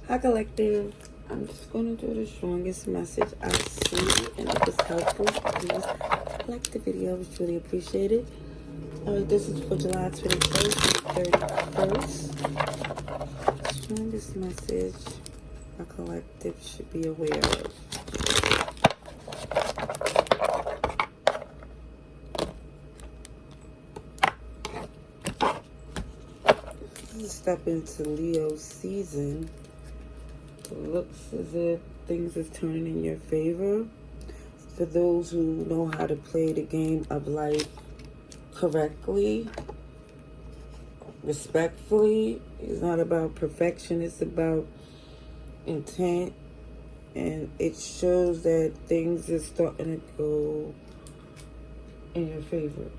Hi, collective. I'm just going to do the strongest message I see, and if it's helpful, please like the video. It's really appreciated. This is for July 21st and 31st. Strongest message our collective should be aware of. Step into Leo season. It looks as if things is turning in your favor. For those who know how to play the game of life correctly, respectfully, it's not about perfection, it's about intent. And it shows that things are starting to go in your favor.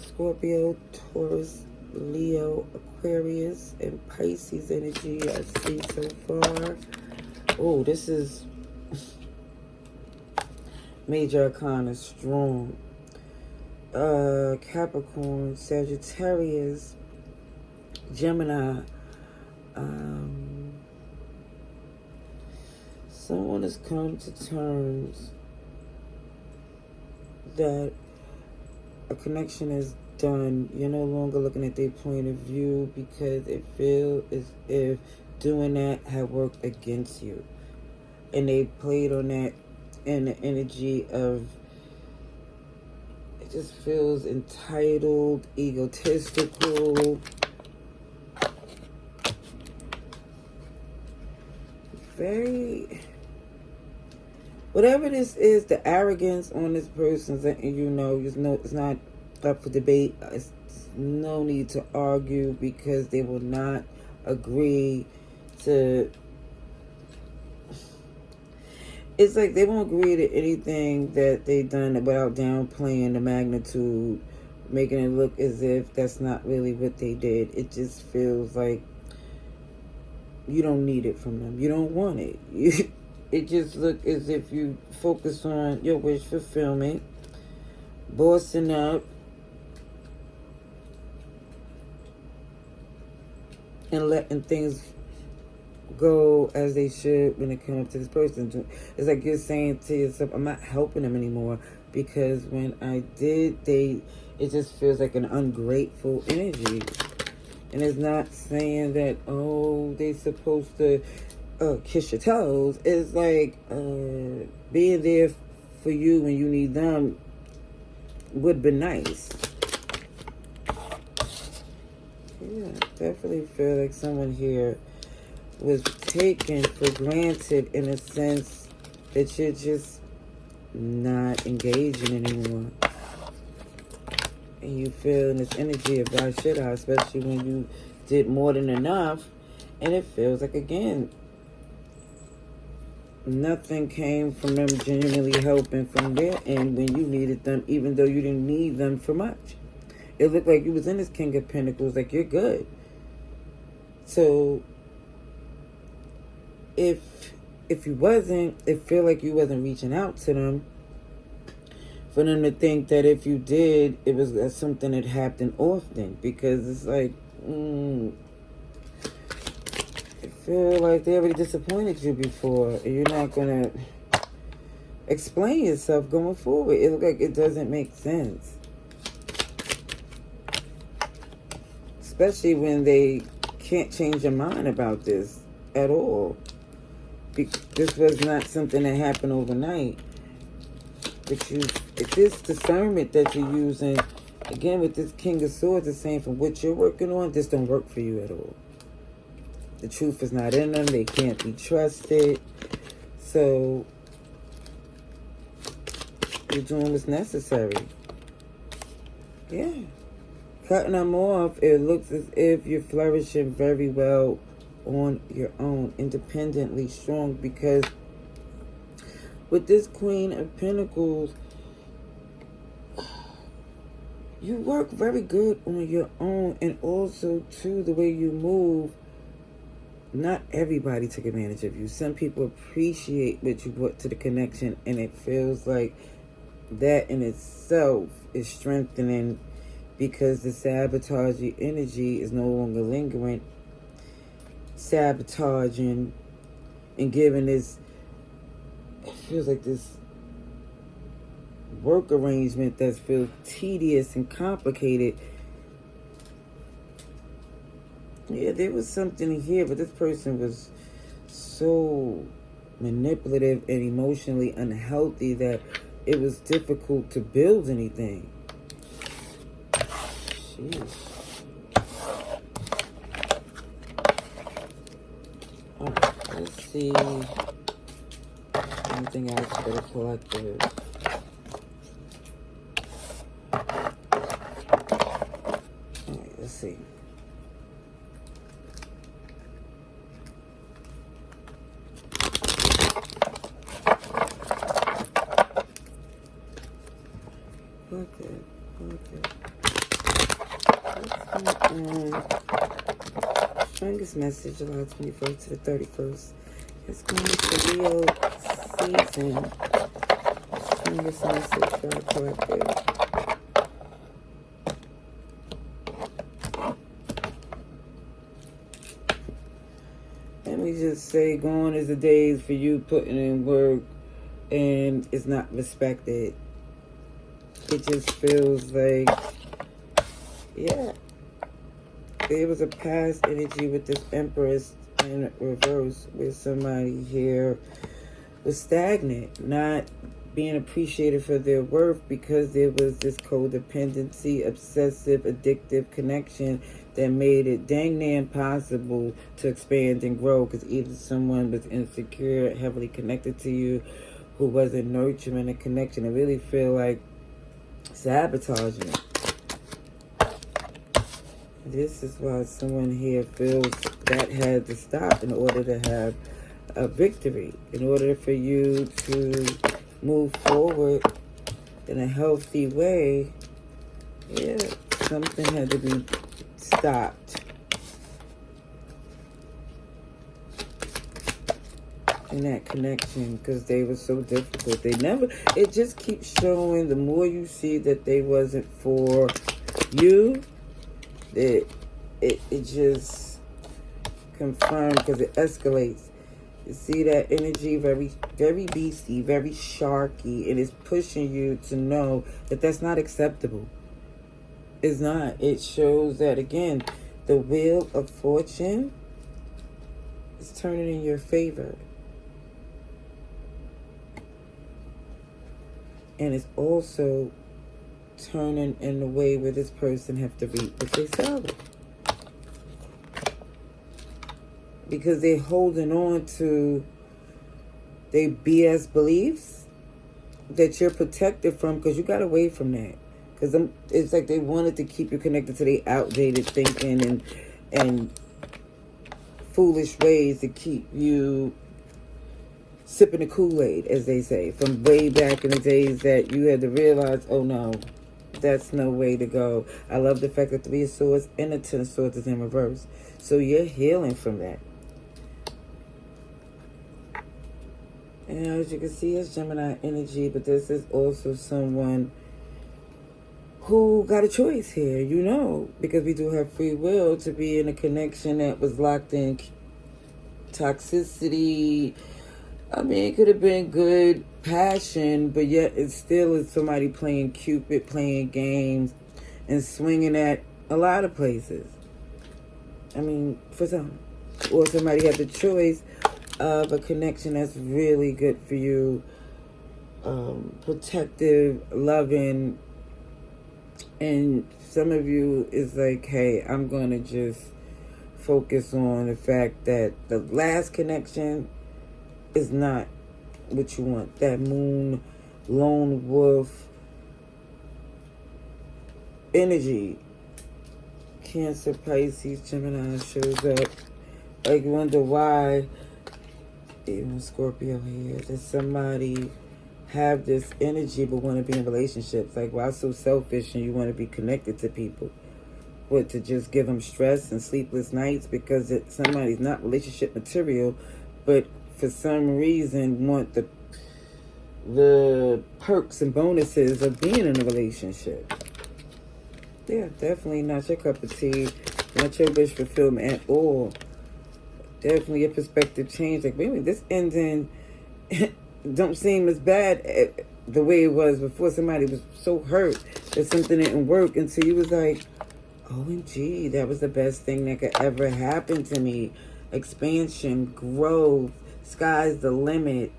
Scorpio, Taurus, Leo, Aquarius, and Pisces energy I see so far. Oh, this is major arcana strong. Capricorn, Sagittarius, Gemini. Someone has come to terms that a connection is done. You're no longer looking at their point of view because it feels as if doing that had worked against you. And they played on that in the energy of, it just feels entitled, egotistical. Very, whatever this is, the arrogance on this person's, it's not up for debate. It's no need to argue because they will not agree to. It's like they won't agree to anything that they've done without downplaying the magnitude, making it look as if that's not really what they did. It just feels like you don't need it from them. You don't want it. It just looks as if you focus on your wish fulfillment, bossing up, and letting things go as they should when it comes to this person. It's like you're saying to yourself, I'm not helping them anymore because when I did, it just feels like an ungrateful energy. And it's not saying that, they're supposed to kiss your toes. It's like being there for you when you need them would be nice. Yeah, definitely feel like someone here was taken for granted in a sense that you're just not engaging anymore. And you feel in this energy of why should I, especially when you did more than enough. And it feels like, again, nothing came from them genuinely helping from their end when you needed them, even though you didn't need them for much. It looked like you was in this King of Pentacles, like you're good. So if you wasn't, it feel like you wasn't reaching out to them. For them to think that if you did, it was something that happened often. Because it's like, I feel like they already disappointed you before. And you're not going to explain yourself going forward. It looks like it doesn't make sense. Especially when they can't change their mind about this at all. This was not something that happened overnight. But this discernment that you're using, again with this King of Swords, is saying from what you're working on, this don't work for you at all. The truth is not in them. They can't be trusted. So you're doing what's necessary. Yeah. Cutting them off, it looks as if you're flourishing very well on your own, independently strong, because with this Queen of Pentacles, you work very good on your own, and also too the way you move. Not everybody took advantage of you. Some people appreciate what you brought to the connection, and it feels like that in itself is strengthening because the sabotaging energy is no longer lingering, sabotaging and giving this, it feels like this work arrangement that feels tedious and complicated. Yeah, there was something here, but this person was so manipulative and emotionally unhealthy that it was difficult to build anything. Jeez. Alright, let's see. Anything else for the collective? Alright, let's see. Okay. Strongest message, July 21st to the 31st. It's going to Leo season. Strongest message for our collective. Let me just say, gone is the days for you putting in work and it's not respected. It just feels like, yeah, there was a past energy with this Empress in reverse where somebody here was stagnant, not being appreciated for their worth because there was this codependency, obsessive, addictive connection that made it dang near impossible to expand and grow because either someone was insecure, heavily connected to you, who wasn't nurturing a connection. I really feel like sabotaging. This is why someone here feels that had to stop in order to have a victory, in order for you to move forward in a healthy way. Yeah, something had to be stopped. In that connection, because they were so difficult. It just keeps showing, the more you see that they wasn't for you, it just confirmed, because it escalates. You see that energy, very, very beastie, very sharky, and it's pushing you to know that that's not acceptable. It's not. It shows that, again, the wheel of fortune is turning in your favor. And it's also turning in a way where this person have to reap what they sow. Because they're holding on to their BS beliefs that you're protected from, because you got away from that. Because it's like they wanted to keep you connected to their outdated thinking and foolish ways to keep you sipping the Kool-Aid, as they say, from way back in the days that you had to realize, oh no, that's no way to go. I love the fact that the Three of Swords and the Ten of Swords is in reverse. So you're healing from that. And as you can see, it's Gemini energy, but this is also someone who got a choice here, because we do have free will to be in a connection that was locked in toxicity. I mean, it could have been good passion, but yet it still is somebody playing Cupid, playing games, and swinging at a lot of places. I mean, for some. Or somebody had the choice of a connection that's really good for you, protective, loving, and some of you is like, hey, I'm going to just focus on the fact that the last connection is not what you want. That moon, lone wolf energy. Cancer, Pisces, Gemini shows up. Like, you wonder why, even Scorpio here, does somebody have this energy but want to be in relationships? Like, why so selfish and you want to be connected to people? What, to just give them stress and sleepless nights because somebody's not relationship material, but for some reason want the perks and bonuses of being in a relationship? Yeah, definitely not your cup of tea. Not your wish fulfillment at all. Definitely a perspective change. Like, maybe this ending don't seem as bad the way it was before. Somebody was so hurt that something didn't work until you was like, OMG, that was the best thing that could ever happen to me. Expansion, growth, sky's the limit.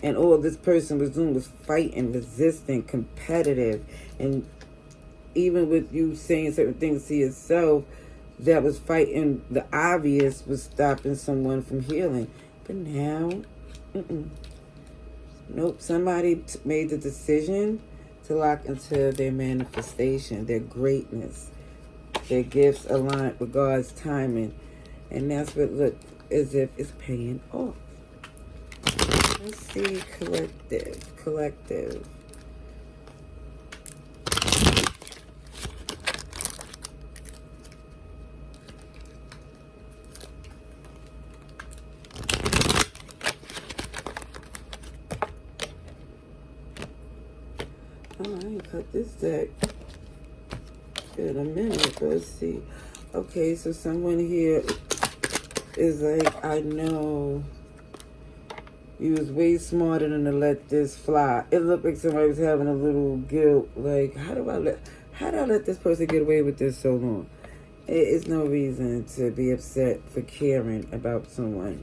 And all this person was doing was fighting, resisting, competitive. And even with you saying certain things to yourself, that was fighting the obvious, was stopping someone from healing. But now, nope, somebody made the decision to lock into their manifestation, their greatness, their gifts aligned with God's timing. And that's what look as if it's paying off. Let's see, collective. Oh, I ain't cut this deck in a minute, but let's see. Okay, so someone here is like, I know you was way smarter than to let this fly. It looked like somebody was having a little guilt. Like, how did I let this person get away with this so long? It's no reason to be upset for caring about someone.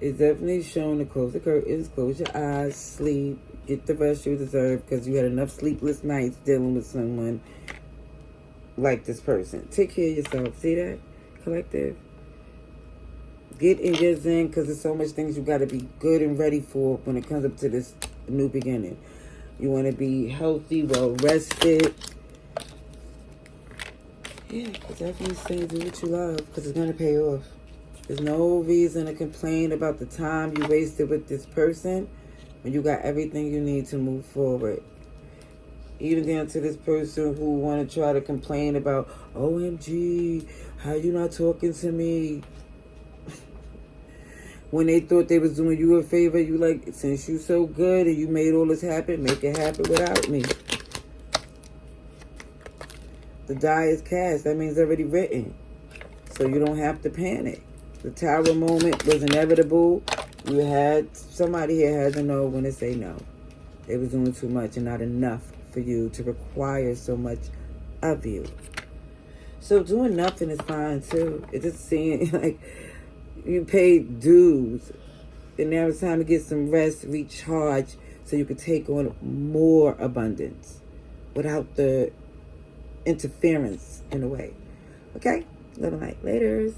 It's definitely showing to close the curtains, close your eyes, sleep, get the rest you deserve because you had enough sleepless nights dealing with someone like this person. Take care of yourself. See that? Collective. Get in your zen because there's so much things you got to be good and ready for when it comes up to this new beginning. You want to be healthy, well rested. Yeah, it's definitely saying do what you love because it's going to pay off. There's no reason to complain about the time you wasted with this person when you got everything you need to move forward. Even down to this person who want to try to complain about, OMG, how you not talking to me? When they thought they was doing you a favor, you like, since you so good and you made all this happen, make it happen without me. The die is cast. That means already written. So you don't have to panic. The tower moment was inevitable. Somebody here had to know when to say no. They was doing too much and not enough for you to require so much of you. So doing nothing is fine too. It just seems like you paid dues. And now it's time to get some rest, recharge, so you can take on more abundance without the interference in a way. Okay? Little night. Laters.